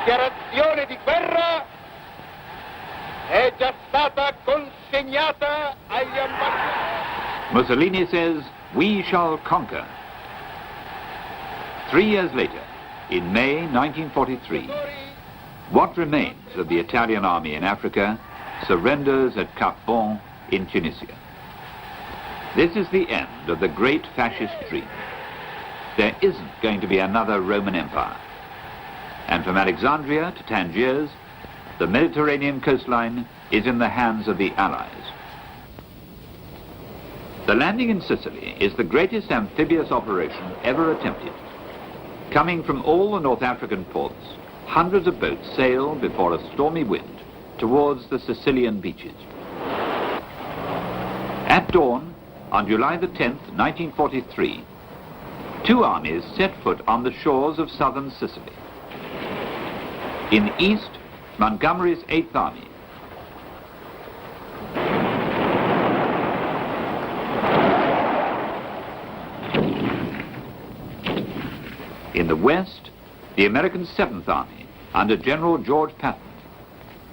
dichiarazione di guerra è già stata consegnata agli ambasciatori. Mussolini says, "We shall conquer." 3 years later, in May 1943, what remains of the Italian army in Africa surrenders at Cap Bon in Tunisia. This is the end of the great fascist dream. There isn't going to be another Roman Empire. And from Alexandria to Tangiers, the Mediterranean coastline is in the hands of the Allies. The landing in Sicily is the greatest amphibious operation ever attempted. Coming from all the North African ports, hundreds of boats sail before a stormy wind towards the Sicilian beaches. At dawn, on July the 10th, 1943, two armies set foot on the shores of southern Sicily. In the east, Montgomery's 8th Army. In the west, the American 7th Army under General George Patton,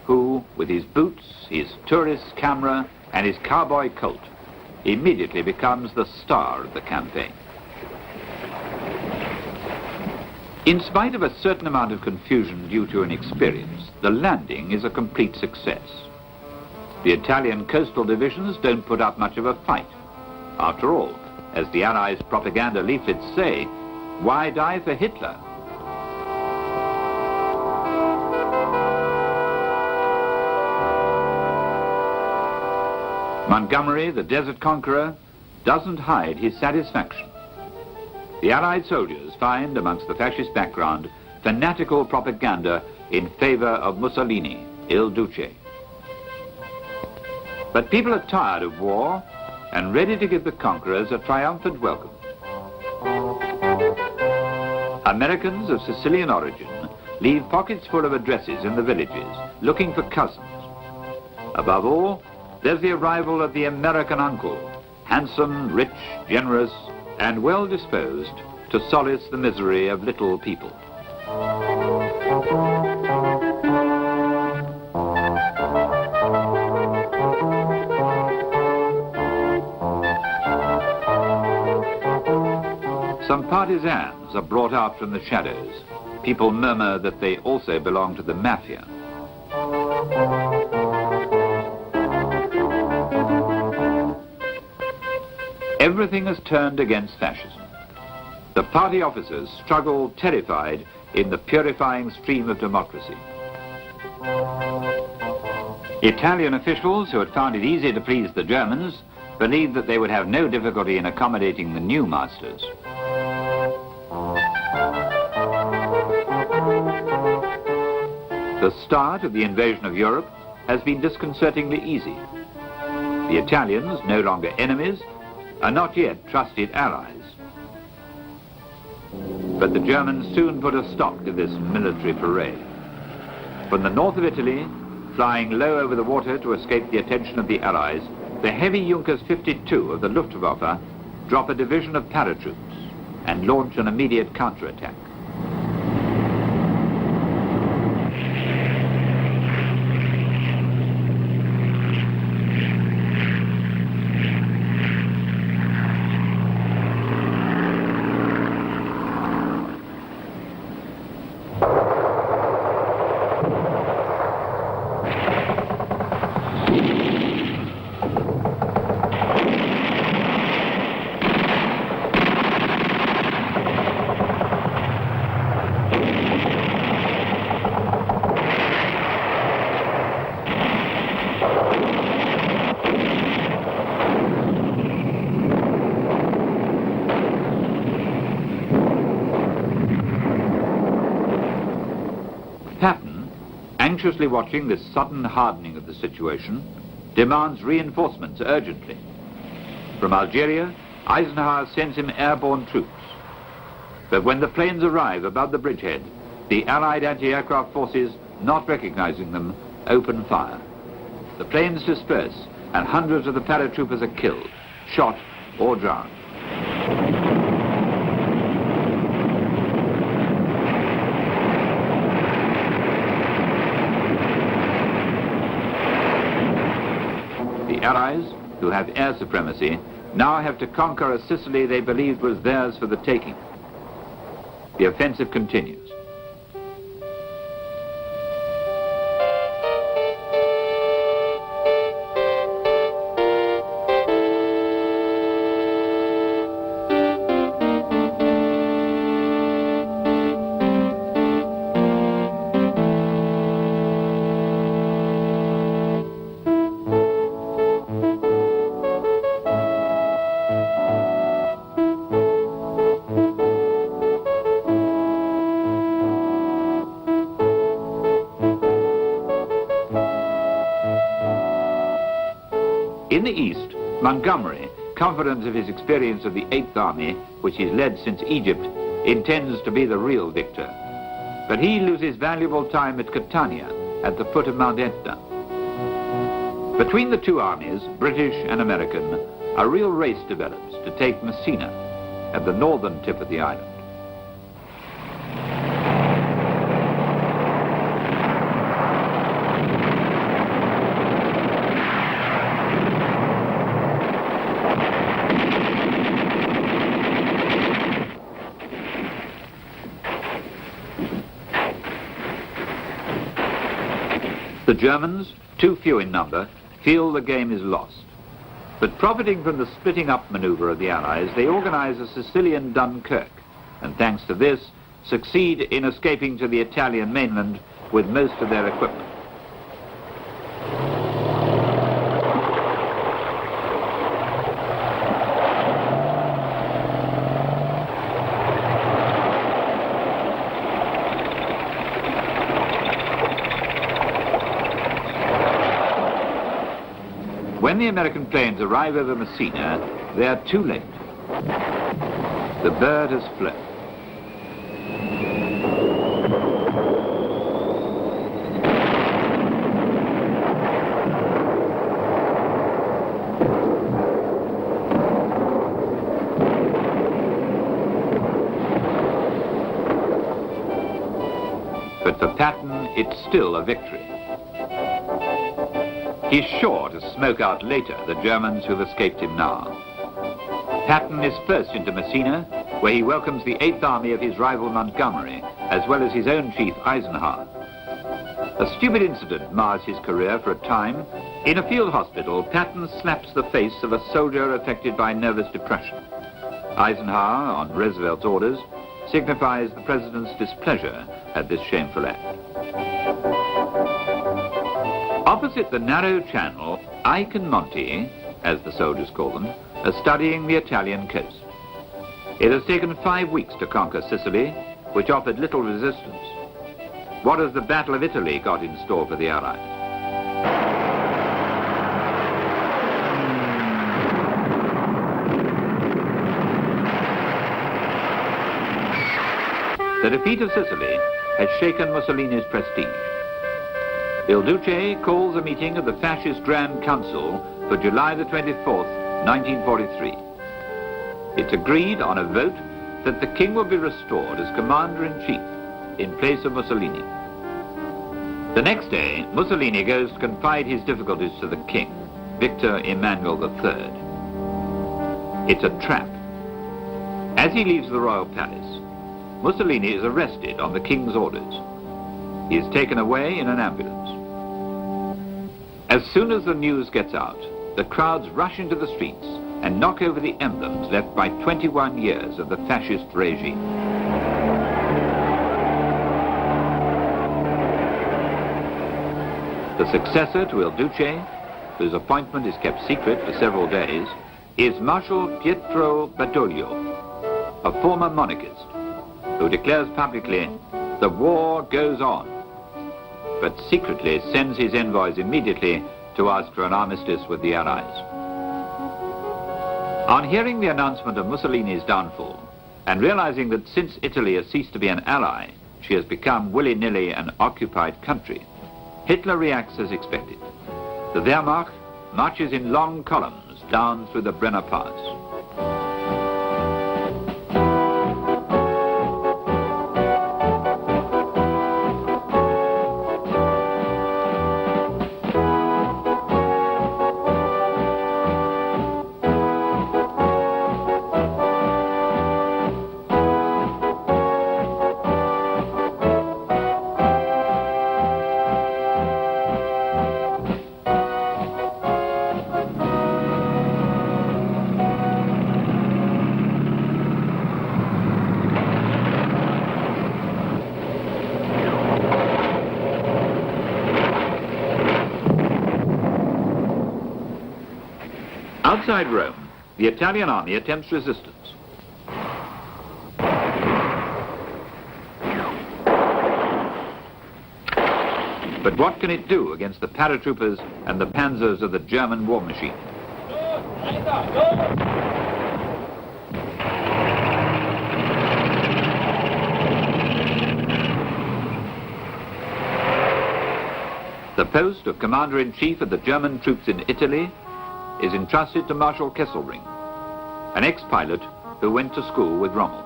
who, with his boots, his tourist camera, and his cowboy colt, immediately becomes the star of the campaign. In spite of a certain amount of confusion due to inexperience, the landing is a complete success. The Italian coastal divisions don't put up much of a fight. After all, as the Allies' propaganda leaflets say, why die for Hitler? Montgomery, the desert conqueror, doesn't hide his satisfaction. The Allied soldiers find amongst the fascist background fanatical propaganda in favor of Mussolini, Il Duce. But people are tired of war and ready to give the conquerors a triumphant welcome. Americans of Sicilian origin leave pockets full of addresses in the villages looking for cousins. Above all, there's the arrival of the American uncle, handsome, rich, generous, and well-disposed to solace the misery of little people. Some partisans are brought out from the shadows. People murmur that they also belong to the mafia. Everything has turned against fascism. The party officers struggle terrified in the purifying stream of democracy. Italian officials, who had found it easy to please the Germans, believed that they would have no difficulty in accommodating the new masters. The start of the invasion of Europe has been disconcertingly easy. The Italians, no longer enemies, are not yet trusted allies. But the Germans soon put a stop to this military parade. From the north of Italy, flying low over the water to escape the attention of the Allies, the heavy Junkers 52 of the Luftwaffe drop a division of paratroops and launch an immediate counterattack. Patton, anxiously watching this sudden hardening of the situation, demands reinforcements urgently. From Algeria, Eisenhower sends him airborne troops. But when the planes arrive above the bridgehead, the Allied anti-aircraft forces, not recognizing them, open fire. The planes disperse, and hundreds of the paratroopers are killed, shot, or drowned. Allies, who have air supremacy, now have to conquer a Sicily they believed was theirs for the taking. The offensive continues. In the east, Montgomery, confident of his experience of the 8th Army, which he's led since Egypt, intends to be the real victor. But he loses valuable time at Catania, at the foot of Mount Etna. Between the two armies, British and American, a real race develops to take Messina, at the northern tip of the island. The Germans, too few in number, feel the game is lost. But profiting from the splitting up maneuver of the Allies, they organize a Sicilian Dunkirk, and thanks to this, succeed in escaping to the Italian mainland with most of their equipment. When the American planes arrive over Messina, they are too late. The bird has flown. But for Patton, it's still a victory. He's sure to smoke out later the Germans who've escaped him now. Patton is first into Messina, where he welcomes the 8th Army of his rival Montgomery, as well as his own chief Eisenhower. A stupid incident mars his career for a time. In a field hospital, Patton slaps the face of a soldier affected by nervous depression. Eisenhower, on Roosevelt's orders, signifies the president's displeasure at this shameful act. Opposite the narrow channel, Ike and Monty, as the soldiers call them, are studying the Italian coast. It has taken 5 weeks to conquer Sicily, which offered little resistance. What has the Battle of Italy got in store for the Allies? The defeat of Sicily has shaken Mussolini's prestige. Il Duce calls a meeting of the Fascist Grand Council for July the 24th, 1943. It's agreed on a vote that the king will be restored as commander-in-chief in place of Mussolini. The next day, Mussolini goes to confide his difficulties to the king, Victor Emmanuel III. It's a trap. As he leaves the royal palace, Mussolini is arrested on the king's orders. He is taken away in an ambulance. As soon as the news gets out, the crowds rush into the streets and knock over the emblems left by 21 years of the fascist regime. The successor to Il Duce, whose appointment is kept secret for several days, is Marshal Pietro Badoglio, a former monarchist, who declares publicly, "The war goes on," but secretly sends his envoys immediately to ask for an armistice with the Allies. On hearing the announcement of Mussolini's downfall, and realizing that since Italy has ceased to be an ally, she has become willy-nilly an occupied country, Hitler reacts as expected. The Wehrmacht marches in long columns down through the Brenner Pass. Inside Rome, the Italian army attempts resistance. But what can it do against the paratroopers and the panzers of the German war machine? The post of Commander-in-Chief of the German troops in Italy is entrusted to Marshal Kesselring, an ex-pilot who went to school with Rommel.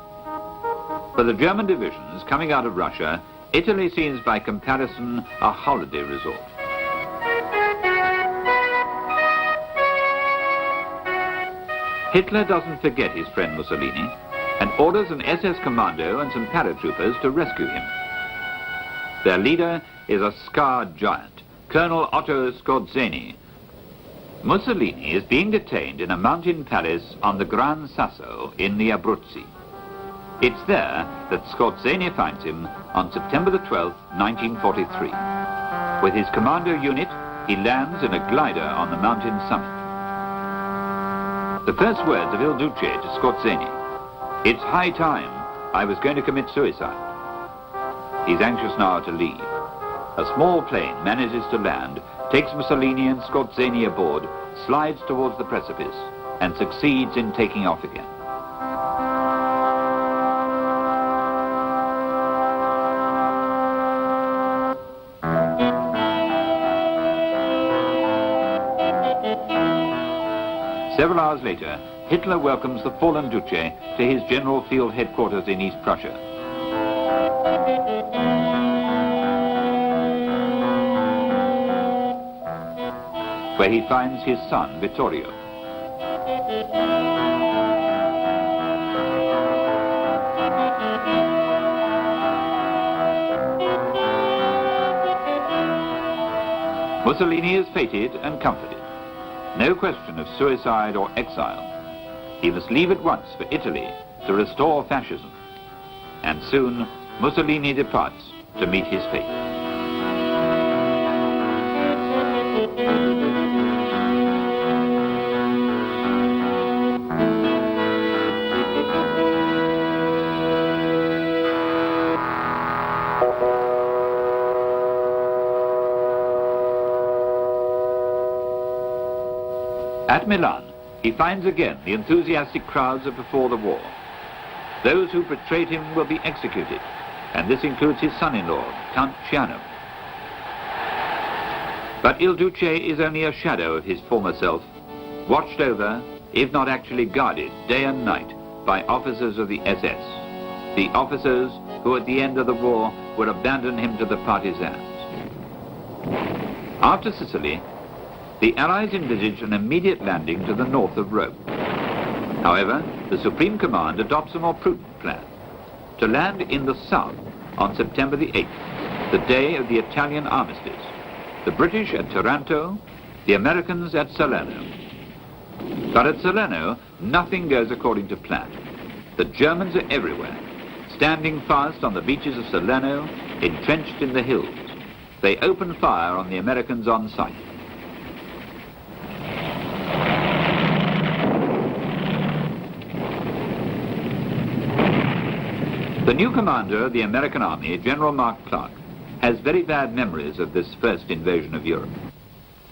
For the German divisions coming out of Russia, Italy seems by comparison a holiday resort. Hitler doesn't forget his friend Mussolini and orders an SS commando and some paratroopers to rescue him. Their leader is a scarred giant, Colonel Otto Scorzeni. Mussolini is being detained in a mountain palace on the Gran Sasso in the Abruzzi. It's there that Scorzeni finds him on September the 12th, 1943. With his commando unit, he lands in a glider on the mountain summit. The first words of Il Duce to Scorzeni: "It's high time. I was going to commit suicide." He's anxious now to leave. A small plane manages to land, takes Mussolini and Scorzeni aboard, slides towards the precipice, and succeeds in taking off again. Several hours later, Hitler welcomes the fallen Duce to his General Field headquarters in East Prussia. Where he finds his son, Vittorio. Mussolini is feted and comforted. No question of suicide or exile. He must leave at once for Italy to restore fascism. And soon, Mussolini departs to meet his fate. At Milan, he finds again the enthusiastic crowds of before the war. Those who betrayed him will be executed, and this includes his son-in-law, Count Ciano. But Il Duce is only a shadow of his former self, watched over, if not actually guarded, day and night by officers of the SS, the officers who at the end of the war would abandon him to the partisans. After Sicily, the Allies envisaged an immediate landing to the north of Rome. However, the Supreme Command adopts a more prudent plan: to land in the south on September the 8th, the day of the Italian armistice. The British at Taranto, the Americans at Salerno. But at Salerno, nothing goes according to plan. The Germans are everywhere, standing fast on the beaches of Salerno, entrenched in the hills. They open fire on the Americans on sight. The new commander of the American army, General Mark Clark, has very bad memories of this first invasion of Europe.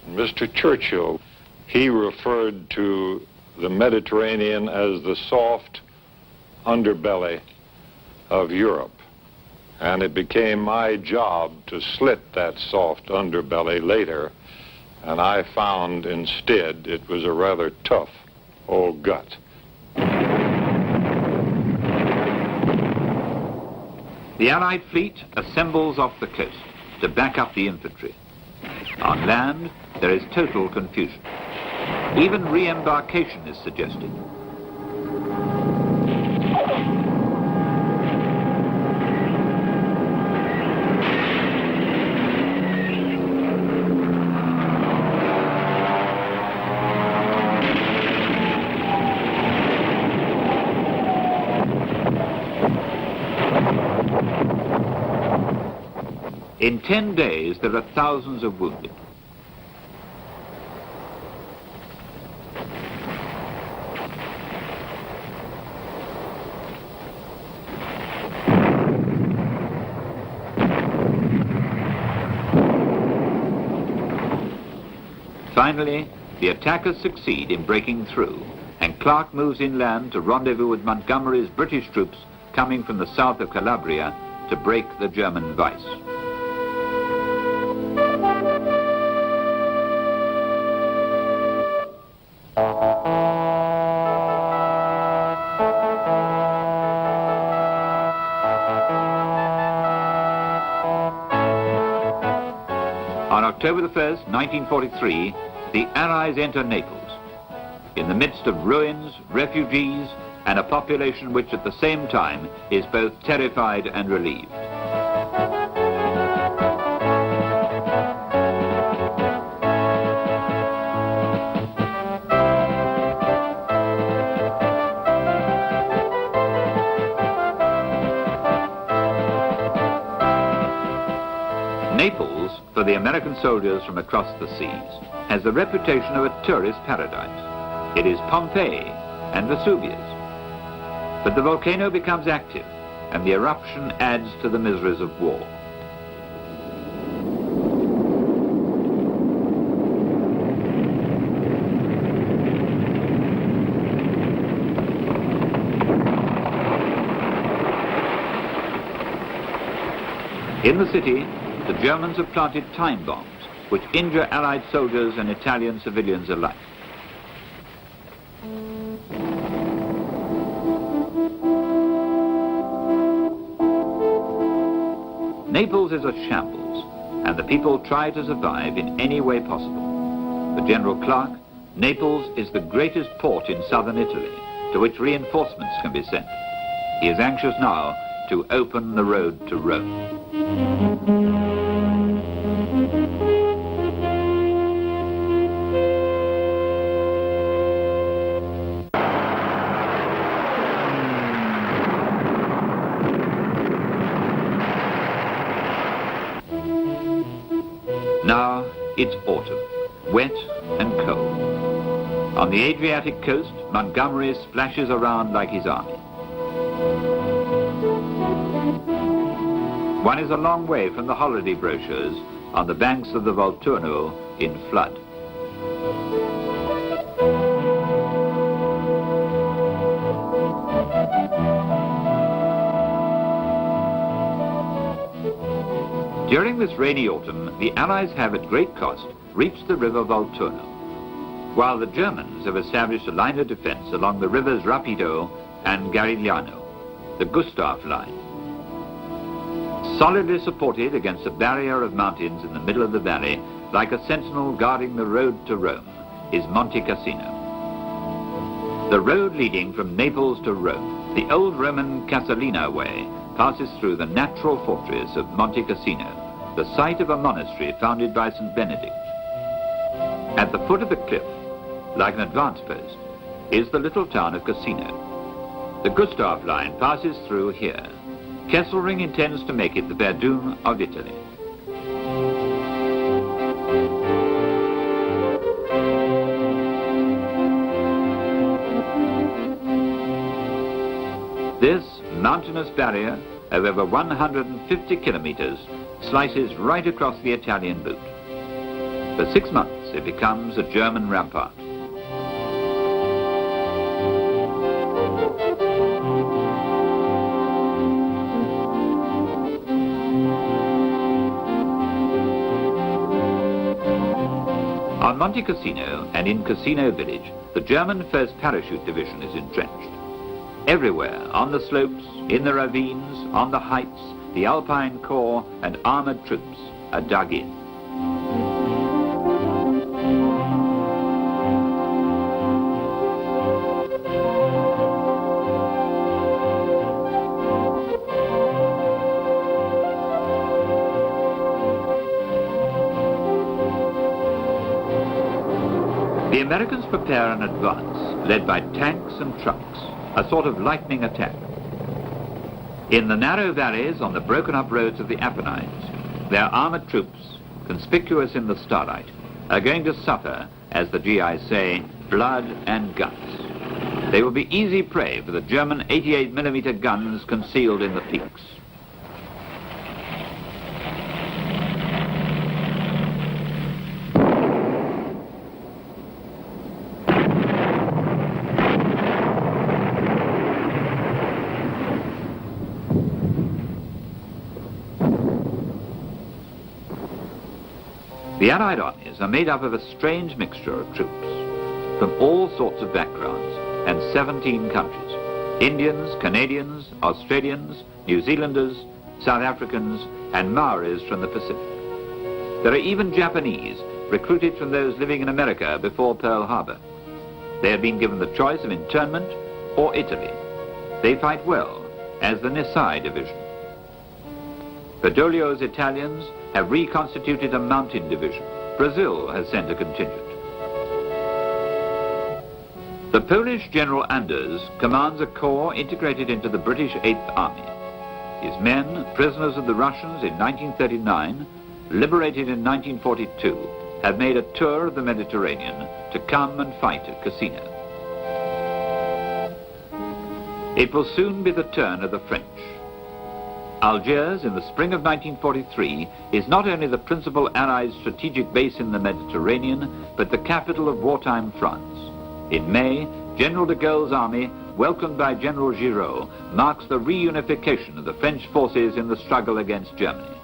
Mr. Churchill, he referred to the Mediterranean as the soft underbelly of Europe. And it became my job to slit that soft underbelly later, and I found instead it was a rather tough old gut. The Allied fleet assembles off the coast to back up the infantry. On land, there is total confusion. Even re-embarkation is suggested. In 10 days, there are thousands of wounded. Finally, the attackers succeed in breaking through, and Clark moves inland to rendezvous with Montgomery's British troops coming from the south of Calabria to break the German vice. On October the 1st, 1943, the Allies enter Naples, in the midst of ruins, refugees, and a population which at the same time is both terrified and relieved. Naples, for the American soldiers from across the seas, has the reputation of a tourist paradise. It is Pompeii and Vesuvius. But the volcano becomes active, and the eruption adds to the miseries of war. In the city, the Germans have planted time bombs, which injure Allied soldiers and Italian civilians alike. Naples is a shambles, and the people try to survive in any way possible. For General Clark, Naples is the greatest port in southern Italy, to which reinforcements can be sent. He is anxious now to open the road to Rome. Now it's autumn, wet and cold. On the Adriatic coast, Montgomery splashes around like his army. One is a long way from the holiday brochures on the banks of the Volturno in flood. During this rainy autumn, the Allies have at great cost reached the river Volturno, while the Germans have established a line of defense along the rivers Rapido and Garigliano, the Gustav line. Solidly supported against a barrier of mountains in the middle of the valley, like a sentinel guarding the road to Rome, is Monte Cassino. The road leading from Naples to Rome, the old Roman Casalina way, passes through the natural fortress of Monte Cassino, the site of a monastery founded by St. Benedict. At the foot of the cliff, like an advance post, is the little town of Cassino. The Gustav line passes through here. Kesselring intends to make it the Verdun of Italy. This mountainous barrier of over 150 kilometers slices right across the Italian boot. For 6 months, it becomes a German rampart. On Monte Cassino and in Cassino village, the German 1st Parachute Division is entrenched. Everywhere, on the slopes, in the ravines, on the heights, the Alpine Corps and armored troops are dug in. The Americans prepare an advance, led by tanks and trucks, a sort of lightning attack. In the narrow valleys on the broken-up roads of the Apennines, their armored troops, conspicuous in the starlight, are going to suffer, as the GIs say, blood and guts. They will be easy prey for the German 88mm guns concealed in the peaks. The Allied armies are made up of a strange mixture of troops from all sorts of backgrounds and 17 countries: Indians, Canadians, Australians, New Zealanders, South Africans, and Maoris from the Pacific. There are even Japanese, recruited from those living in America before Pearl Harbor. They have been given the choice of internment or Italy. They fight well as the Nisai division. Badoglio's Italians have reconstituted a mountain division. Brazil has sent a contingent. The Polish General Anders commands a corps integrated into the British 8th Army. His men, prisoners of the Russians in 1939, liberated in 1942, have made a tour of the Mediterranean to come and fight at Cassino. It will soon be the turn of the French. Algiers, in the spring of 1943, is not only the principal Allied strategic base in the Mediterranean, but the capital of wartime France. In May, General de Gaulle's army, welcomed by General Giraud, marks the reunification of the French forces in the struggle against Germany.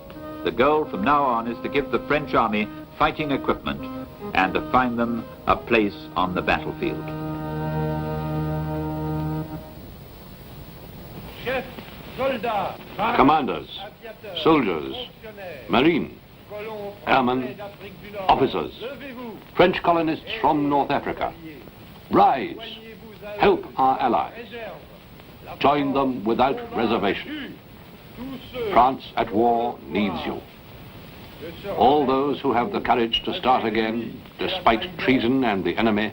The goal from now on is to give the French army fighting equipment and to find them a place on the battlefield. Commanders, soldiers, marine, airmen, officers, French colonists from North Africa, rise, help our allies, join them without reservation. France at war needs you. All those who have the courage to start again, despite treason and the enemy,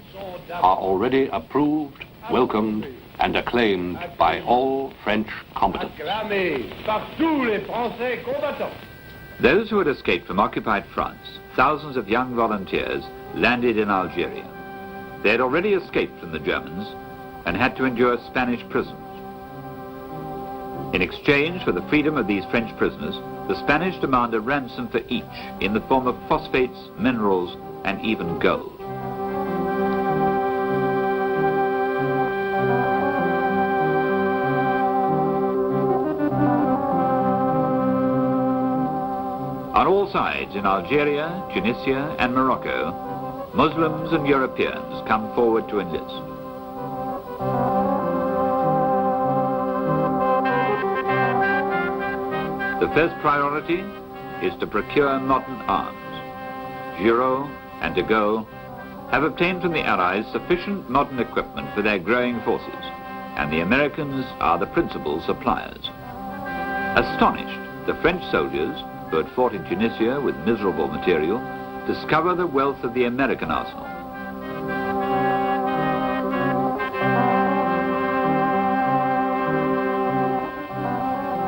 are already approved, welcomed, and acclaimed by all French combatants. Those who had escaped from occupied France, thousands of young volunteers, landed in Algeria. They had already escaped from the Germans and had to endure Spanish prisons. In exchange for the freedom of these French prisoners, the Spanish demand a ransom for each in the form of phosphates, minerals, and even gold. On all sides, in Algeria, Tunisia, and Morocco, Muslims and Europeans come forward to enlist. The first priority is to procure modern arms. Giraud and de Gaulle have obtained from the Allies sufficient modern equipment for their growing forces, and the Americans are the principal suppliers. Astonished, the French soldiers, who had fought in Tunisia with miserable material, discover the wealth of the American arsenal.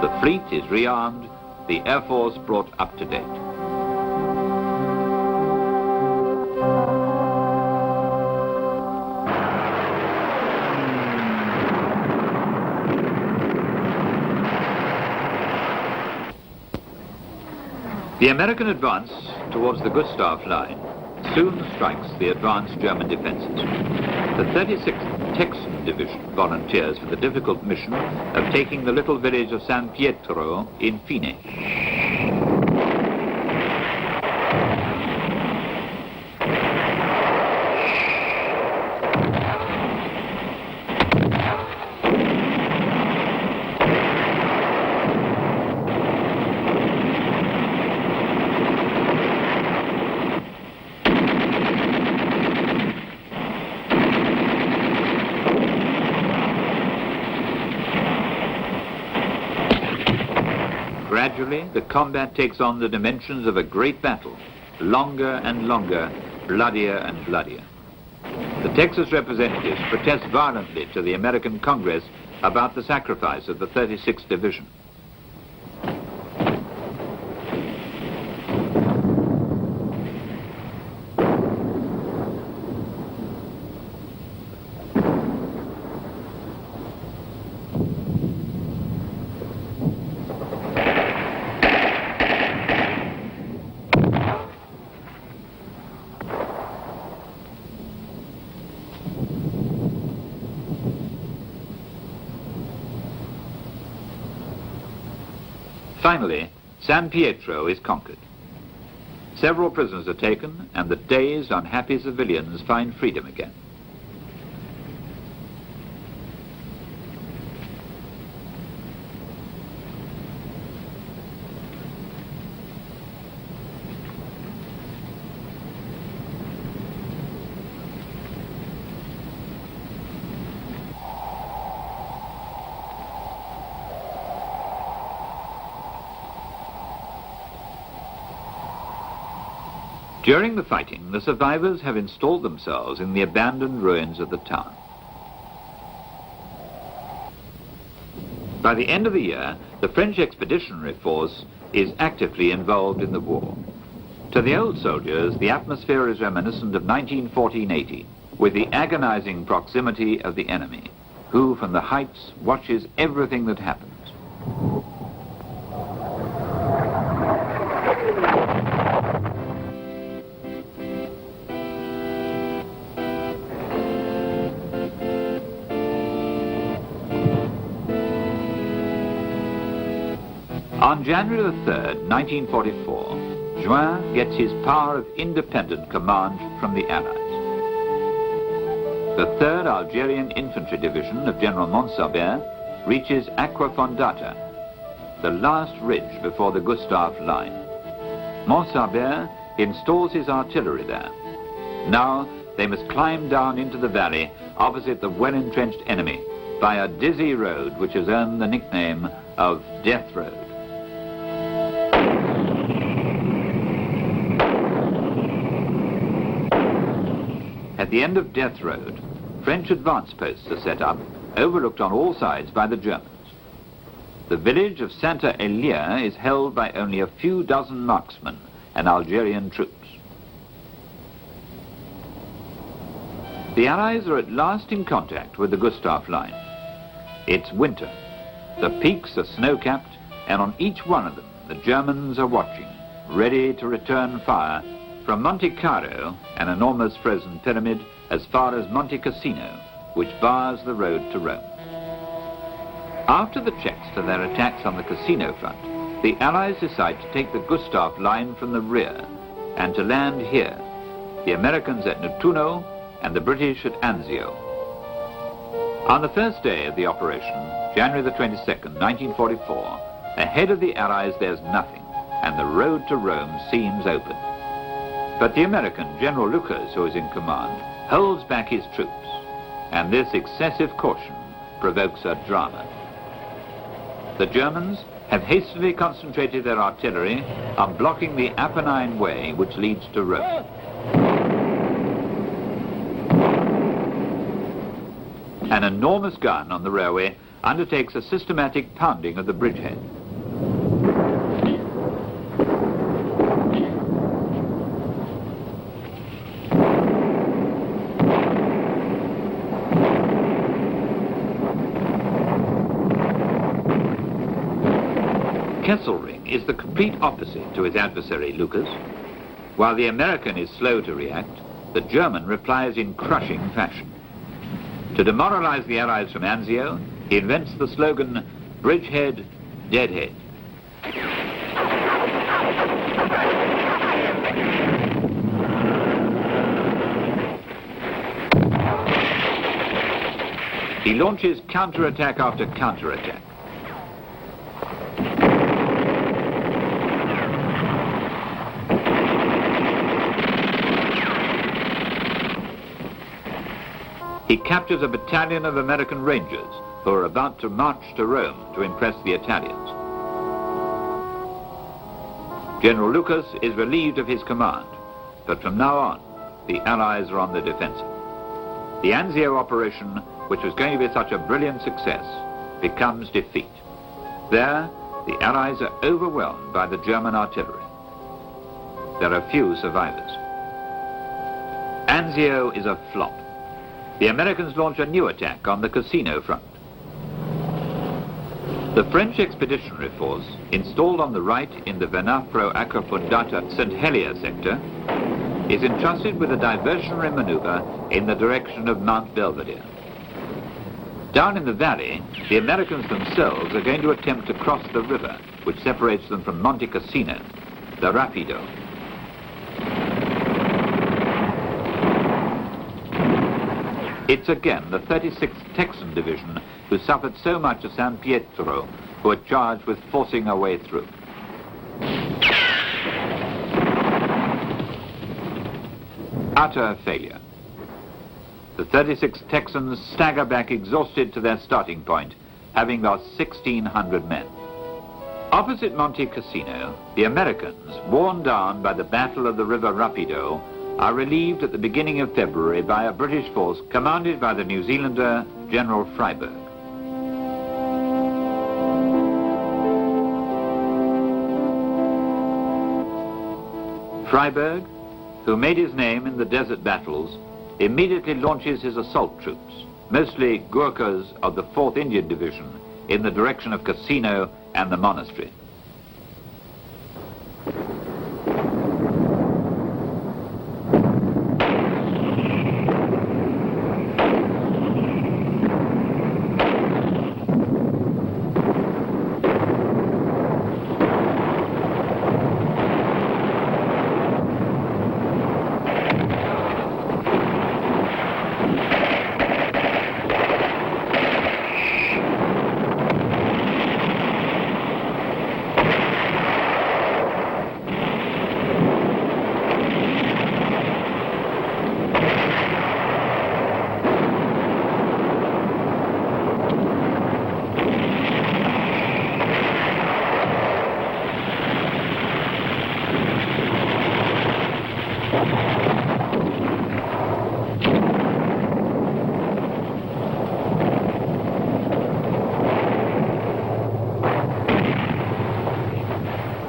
The fleet is rearmed, the Air Force brought up to date. The American advance towards the Gustav Line soon strikes the advanced German defenses. The 36th Texan Division volunteers for the difficult mission of taking the little village of San Pietro in Fine. Gradually, the combat takes on the dimensions of a great battle, longer and longer, bloodier and bloodier. The Texas representatives protest violently to the American Congress about the sacrifice of the 36th Division. Finally, San Pietro is conquered. Several prisoners are taken, and the dazed, unhappy civilians find freedom again. During the fighting, the survivors have installed themselves in the abandoned ruins of the town. By the end of the year, the French Expeditionary Force is actively involved in the war. To the old soldiers, the atmosphere is reminiscent of 1914-18, with the agonizing proximity of the enemy, who from the heights watches everything that happens. On January the 3rd, 1944, Juin gets his power of independent command from the Allies. The 3rd Algerian Infantry Division of General Montgomery reaches Aquafondata, the last ridge before the Gustave line. Montgomery installs his artillery there. Now they must climb down into the valley opposite the well-entrenched enemy by a dizzy road which has earned the nickname of Death Road. At the end of Death Road, French advance posts are set up, overlooked on all sides by the Germans. The village of Santa Elia is held by only a few dozen marksmen and Algerian troops. The Allies are at last in contact with the Gustave line. It's winter. The peaks are snow-capped, and on each one of them the Germans are watching, ready to return fire from Monte Carlo, an enormous frozen pyramid, as far as Monte Cassino, which bars the road to Rome. After the checks to their attacks on the Cassino front, the Allies decide to take the Gustave line from the rear and to land here, the Americans at Nettuno and the British at Anzio. On the first day of the operation, January the 22nd, 1944, ahead of the Allies there's nothing, and the road to Rome seems open. But the American, General Lucas, who is in command, holds back his troops, and this excessive caution provokes a drama. The Germans have hastily concentrated their artillery on blocking the Apennine Way which leads to Rome. An enormous gun on the railway undertakes a systematic pounding of the bridgehead. Kesselring is the complete opposite to his adversary Lucas. While the American is slow to react, the German replies in crushing fashion. To demoralize the Allies from Anzio, he invents the slogan, "Bridgehead, Deadhead." He launches counterattack after counterattack. He captures a battalion of American Rangers who are about to march to Rome to impress the Italians. General Lucas is relieved of his command, but from now on, the Allies are on the defensive. The Anzio operation, which was going to be such a brilliant success, becomes defeat. There, the Allies are overwhelmed by the German artillery. There are few survivors. Anzio is a flop. The Americans launch a new attack on the Cassino front. The French Expeditionary Force, installed on the right in the Venafro-Aquafondata-St. Helier sector, is entrusted with a diversionary maneuver in the direction of Mount Belvedere. Down in the valley, the Americans themselves are going to attempt to cross the river, which separates them from Monte Cassino, the Rapido. It's again the 36th Texan Division who suffered so much at San Pietro, who are charged with forcing a way through. Utter failure. The 36th Texans stagger back exhausted to their starting point, having lost 1,600 men. Opposite Monte Cassino, the Americans, worn down by the Battle of the River Rapido, are relieved at the beginning of February by a British force commanded by the New Zealander General Freyberg. Freyberg, who made his name in the desert battles, immediately launches his assault troops, mostly Gurkhas of the 4th Indian Division, in the direction of Cassino and the monastery.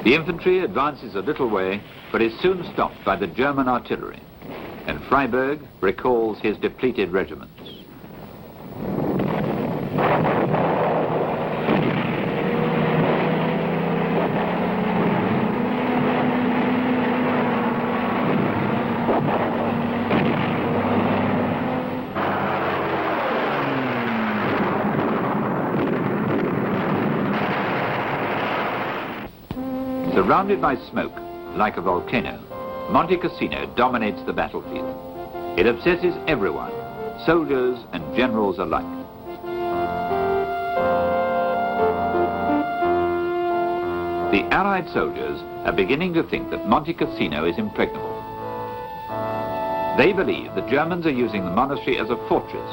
The infantry advances a little way, but is soon stopped by the German artillery, and Freyberg recalls his depleted regiments. Surrounded by smoke, like a volcano, Monte Cassino dominates the battlefield. It obsesses everyone, soldiers and generals alike. The Allied soldiers are beginning to think that Monte Cassino is impregnable. They believe the Germans are using the monastery as a fortress,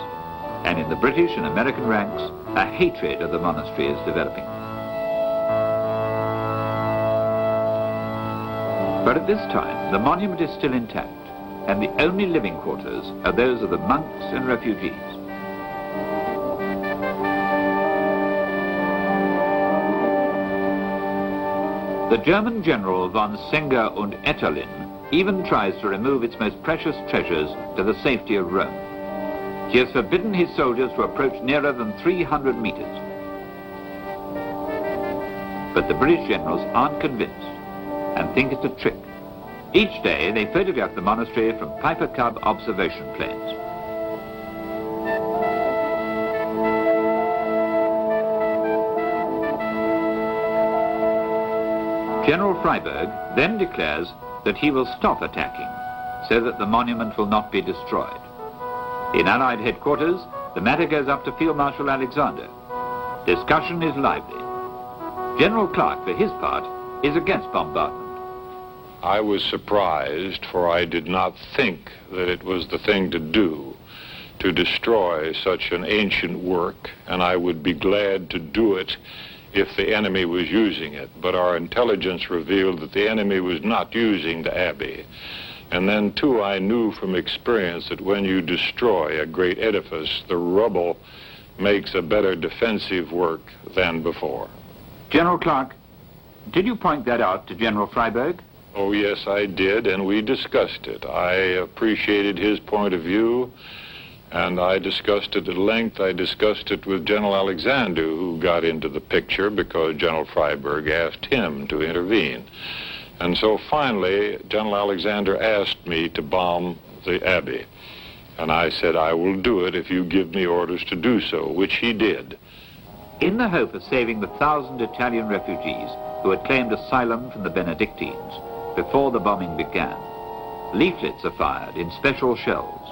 and in the British and American ranks, a hatred of the monastery is developing. But at this time, the monument is still intact, and the only living quarters are those of the monks and refugees. The German general von Senger und Etterlin even tries to remove its most precious treasures to the safety of Rome. He has forbidden his soldiers to approach nearer than 300 meters. But the British generals aren't convinced and think it's a trick. Each day they photograph the monastery from Piper Cub observation planes. General Freyberg then declares that he will stop attacking so that the monument will not be destroyed. In Allied headquarters, the matter goes up to Field Marshal Alexander. Discussion is lively. General Clark, for his part, is against bombardment. I was surprised, for I did not think that it was the thing to do to destroy such an ancient work, and I would be glad to do it if the enemy was using it. But our intelligence revealed that the enemy was not using the abbey. And then, too, I knew from experience that when you destroy a great edifice, the rubble makes a better defensive work than before. General Clark, did you point that out to General Freyberg? Oh, yes, I did, and we discussed it. I appreciated his point of view, and I discussed it at length. I discussed it with General Alexander, who got into the picture because General Freyberg asked him to intervene. And so finally, General Alexander asked me to bomb the abbey. And I said, I will do it if you give me orders to do so, which he did. In the hope of saving the 1,000 Italian refugees who had claimed asylum from the Benedictines before the bombing began, leaflets are fired in special shells.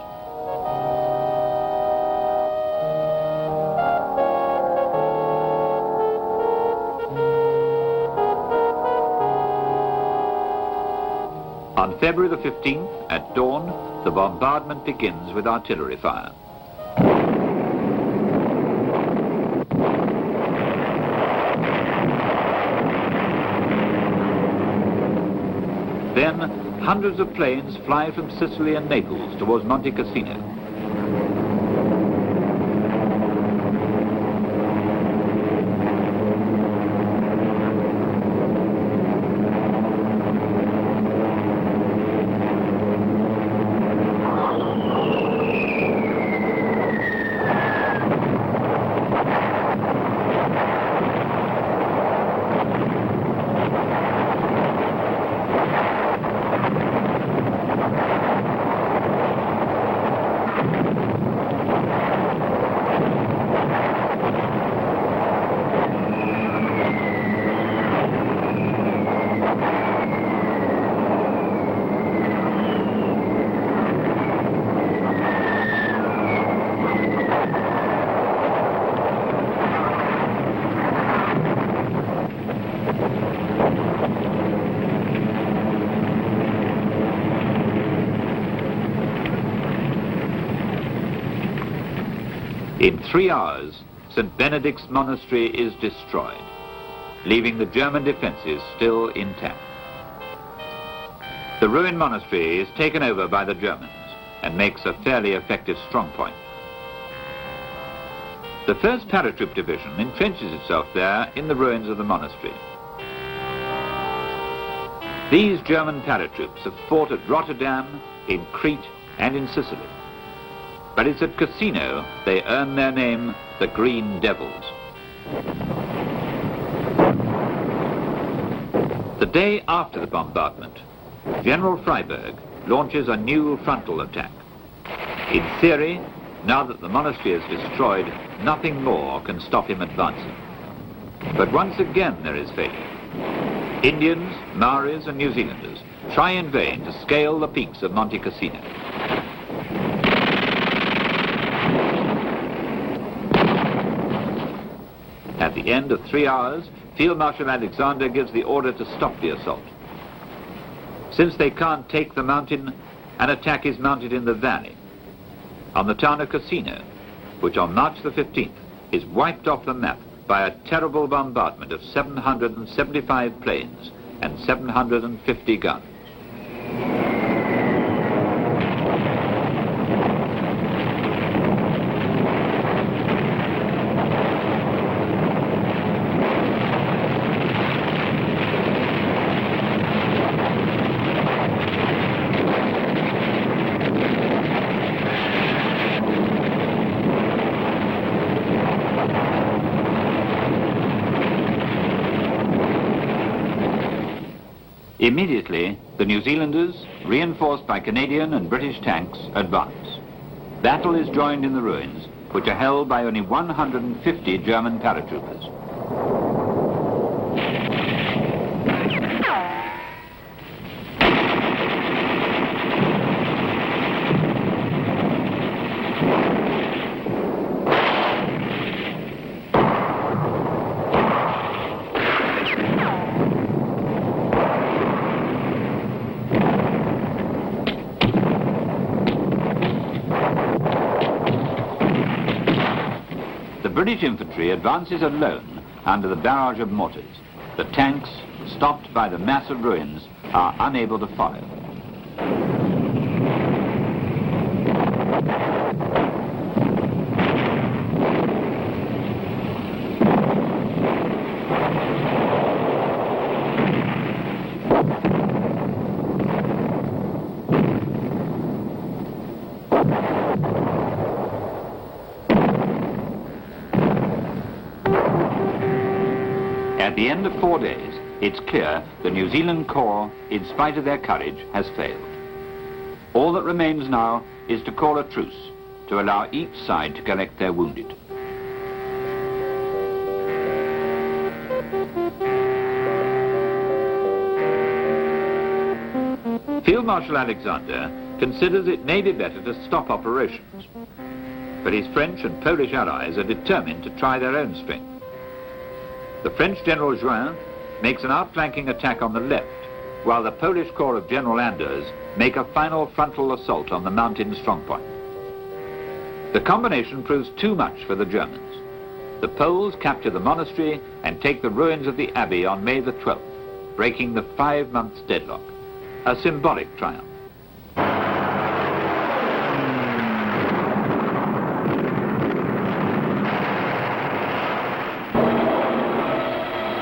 On February the 15th, at dawn, the bombardment begins with artillery fire. Then, hundreds of planes fly from Sicily and Naples towards Monte Cassino. In 3 hours, St. Benedict's Monastery is destroyed, leaving the German defences still intact. The ruined monastery is taken over by the Germans and makes a fairly effective strongpoint. The 1st Paratroop Division entrenches itself there in the ruins of the monastery. These German paratroops have fought at Rotterdam, in Crete and in Sicily. But it's at Cassino they earn their name, the Green Devils. The day after the bombardment, General Freiberg launches a new frontal attack. In theory, now that the monastery is destroyed, nothing more can stop him advancing. But once again there is failure. Indians, Maoris and New Zealanders try in vain to scale the peaks of Monte Cassino. At the end of 3 hours, Field Marshal Alexander gives the order to stop the assault. Since they can't take the mountain, an attack is mounted in the valley, on the town of Cassino, which on March the 15th is wiped off the map by a terrible bombardment of 775 planes and 750 guns. Immediately, the New Zealanders, reinforced by Canadian and British tanks, advance. Battle is joined in the ruins, which are held by only 150 German paratroopers. British infantry advances alone under the barrage of mortars. The tanks, stopped by the mass of ruins, are unable to follow. At the end of 4 days, it's clear the New Zealand Corps, in spite of their courage, has failed. All that remains now is to call a truce, to allow each side to collect their wounded. Field Marshal Alexander considers it may be better to stop operations, but his French and Polish allies are determined to try their own strength. The French General Juin makes an outflanking attack on the left, while the Polish corps of General Anders make a final frontal assault on the mountain strongpoint. The combination proves too much for the Germans. The Poles capture the monastery and take the ruins of the abbey on May the 12th, breaking the 5 months deadlock. A symbolic triumph.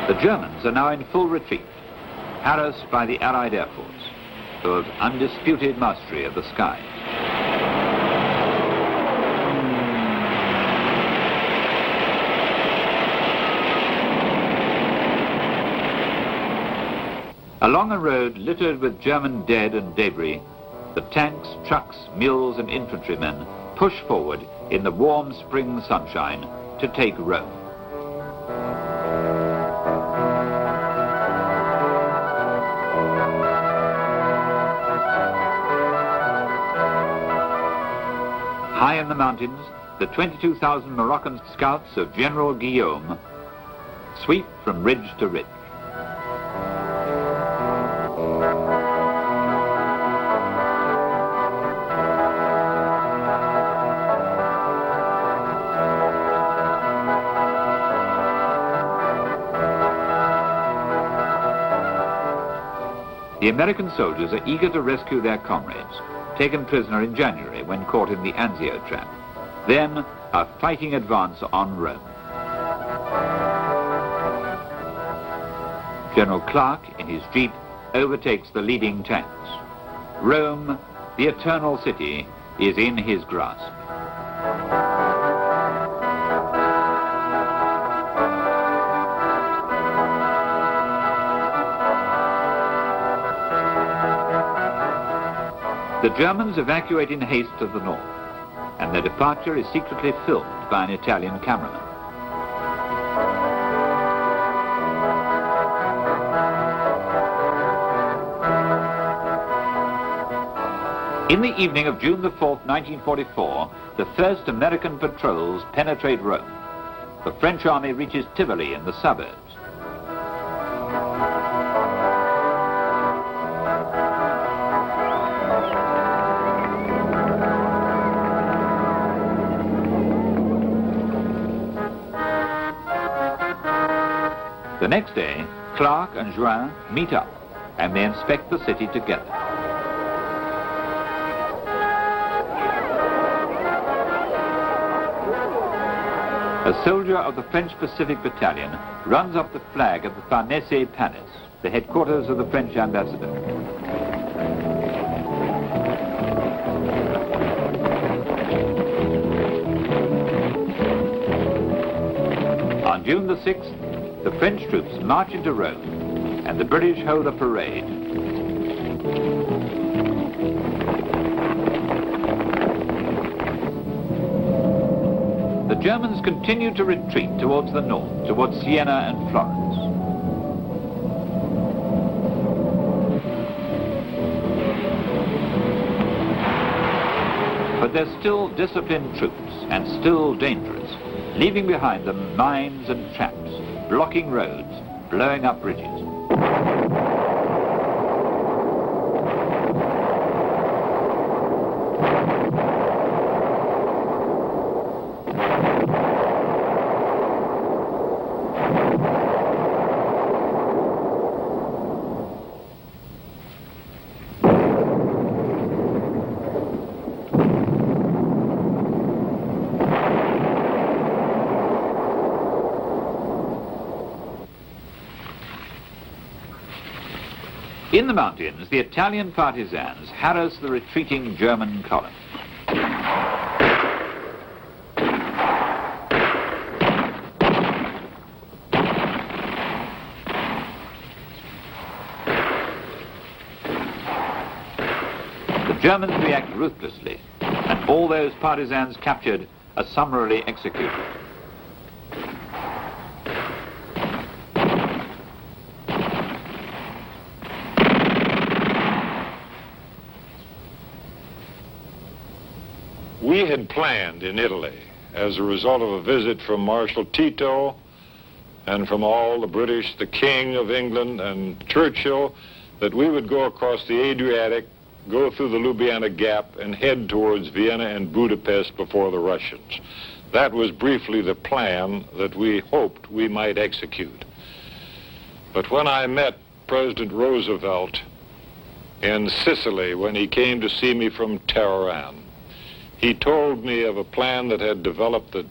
The Germans are now in full retreat, harassed by the Allied Air Force, who have undisputed mastery of the skies. Along a road littered with German dead and debris, the tanks, trucks, mules and infantrymen push forward in the warm spring sunshine to take Rome. High in the mountains, the 22,000 Moroccan scouts of General Guillaume sweep from ridge to ridge. The American soldiers are eager to rescue their comrades, taken prisoner in January when caught in the Anzio trap. Then, a fighting advance on Rome. General Clark, in his jeep, overtakes the leading tanks. Rome, the eternal city, is in his grasp. The Germans evacuate in haste to the north, and their departure is secretly filmed by an Italian cameraman. In the evening of June the 4th, 1944, the first American patrols penetrate Rome. The French army reaches Tivoli in the suburbs. The next day, Clark and Juin meet up, and they inspect the city together. A soldier of the French Pacific Battalion runs up the flag of the Farnese Palace, the headquarters of the French ambassador. On June the 6th, the French troops march into Rome, and the British hold a parade. The Germans continue to retreat towards the north, towards Siena and Florence. But they're still disciplined troops and still dangerous, leaving behind them mines and traps, blocking roads, blowing up bridges. In the mountains, the Italian partisans harass the retreating German column. The Germans react ruthlessly, and all those partisans captured are summarily executed. We had planned in Italy, as a result of a visit from Marshal Tito and from all the British, the King of England and Churchill, that we would go across the Adriatic, go through the Ljubljana Gap, and head towards Vienna and Budapest before the Russians. That was briefly the plan that we hoped we might execute. But when I met President Roosevelt in Sicily, when he came to see me from Tehran, he told me of a plan that had developed that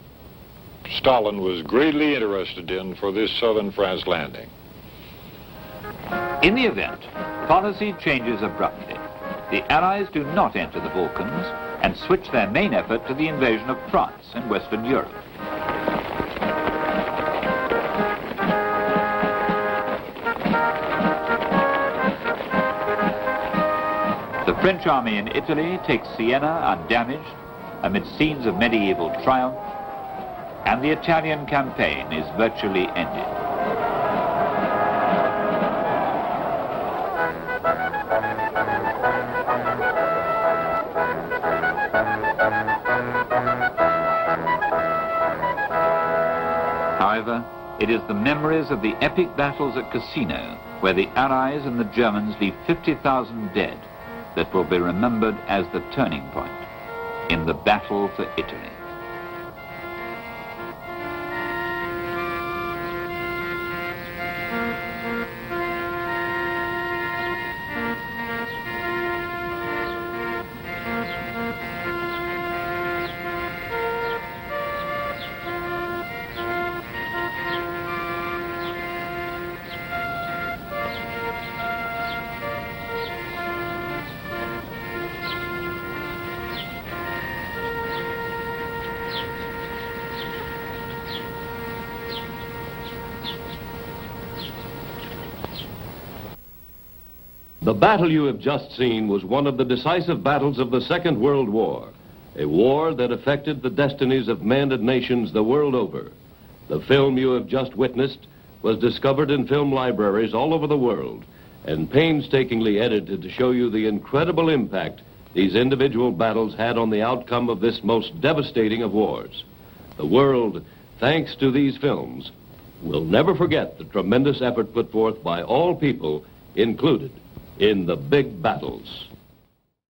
Stalin was greatly interested in for this southern France landing. In the event, policy changes abruptly. The Allies do not enter the Balkans and switch their main effort to the invasion of France and Western Europe. The French army in Italy takes Siena undamaged amid scenes of medieval triumph, and the Italian campaign is virtually ended. However, it is the memories of the epic battles at Cassino, where the Allies and the Germans leave 50,000 dead, that will be remembered as the turning point in the battle for Italy. The battle you have just seen was one of the decisive battles of the Second World War, a war that affected the destinies of men and nations the world over. The film you have just witnessed was discovered in film libraries all over the world and painstakingly edited to show you the incredible impact these individual battles had on the outcome of this most devastating of wars. The world, thanks to these films, will never forget the tremendous effort put forth by all people included in the big battles.